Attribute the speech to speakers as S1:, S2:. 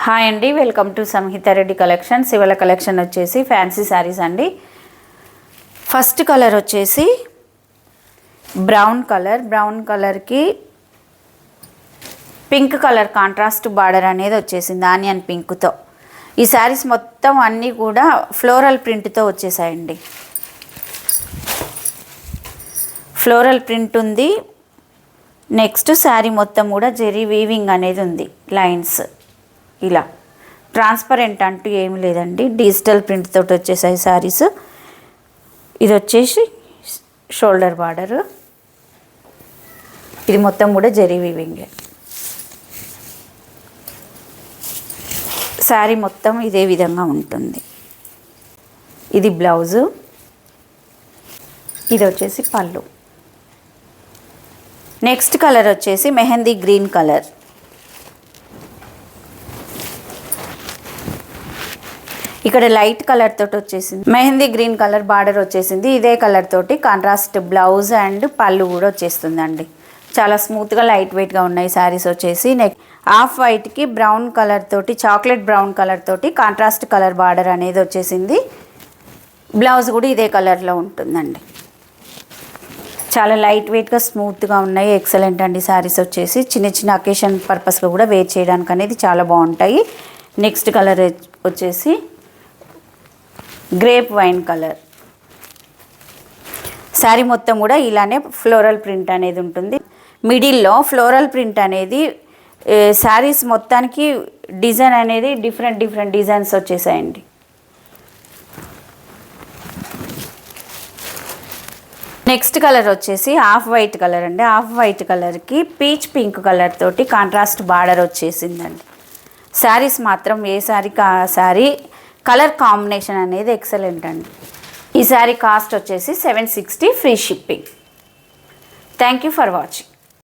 S1: Hi అండి, welcome to Samhitha Reddy collections. ఇవాళ collection వచ్చేసి ఫ్యాన్సీ శారీస్ అండి. ఫస్ట్ కలర్ వచ్చేసి బ్రౌన్ కలర్కి పింక్ కలర్ కాంట్రాస్ట్ బార్డర్ అనేది వచ్చేసింది ఆనియన్ పింక్తో. ఈ శారీస్ మొత్తం అన్నీ కూడా ఫ్లోరల్ ప్రింట్తో వచ్చేసాయండి. ఫ్లోరల్ ప్రింట్ ఉంది. నెక్స్ట్ శారీ మొత్తం కూడా జెరీ వీవింగ్ అనేది ఉంది. లైన్స్ ఇలా ట్రాన్స్పరెంట్ అంటూ ఏమి లేదండి. డిజిటల్ ప్రింట్ తోటి వచ్చేసాయి శారీస్. ఇది వచ్చేసి షోల్డర్ బార్డర్. ఇది మొత్తం కూడా జెరీ వీవింగే. శారీ మొత్తం ఇదే విధంగా ఉంటుంది. ఇది బ్లౌజు, ఇది వచ్చేసి పళ్ళు. నెక్స్ట్ కలర్ వచ్చేసి మెహందీ గ్రీన్ కలర్. ఇక్కడ లైట్ కలర్ తోటి వచ్చేసింది. మెహందీ గ్రీన్ కలర్ బార్డర్ వచ్చేసింది. ఇదే కలర్ తోటి కాంట్రాస్ట్ బ్లౌజ్ అండ్ పళ్ళు కూడా వచ్చేస్తుందండి. చాలా స్మూత్గా లైట్ వెయిట్గా ఉన్నాయి శారీస్ వచ్చేసి. నెక్స్ట్ ఆఫ్ వైట్కి బ్రౌన్ కలర్ తోటి, చాక్లెట్ బ్రౌన్ కలర్ తోటి కాంట్రాస్ట్ కలర్ బార్డర్ అనేది వచ్చేసింది. బ్లౌజ్ కూడా ఇదే కలర్లో ఉంటుందండి. చాలా లైట్ వెయిట్గా స్మూత్గా ఉన్నాయి. ఎక్సలెంట్ అండి శారీస్ వచ్చేసి. చిన్న చిన్న అకేషన్ పర్పస్గా కూడా వేర్ చేయడానికి అనేది చాలా బాగుంటాయి. నెక్స్ట్ కలర్ వచ్చేసి గ్రేప్ వైన్ కలర్. శారీ మొత్తం కూడా ఇలానే ఫ్లోరల్ ప్రింట్ అనేది ఉంటుంది. మిడిల్లో ఫ్లోరల్ ప్రింట్ అనేది శారీస్ మొత్తానికి డిజైన్ అనేది డిఫరెంట్ డిజైన్స్ వచ్చేసాయండి. నెక్స్ట్ కలర్ వచ్చేసి ఆఫ్ వైట్ కలర్ అండి. ఆఫ్ వైట్ కలర్కి పీచ్ పింక్ కలర్ తోటి కాంట్రాస్ట్ బార్డర్ వచ్చేసిందండి. శారీస్ మాత్రం ఏ శారీకి ఆ శారీ కలర్ కాంబినేషన్ అనేది ఎక్సలెంట్ అండి. ఈ శారీ కాస్ట్ వచ్చేసి 760 free shipping. Thank you for watching.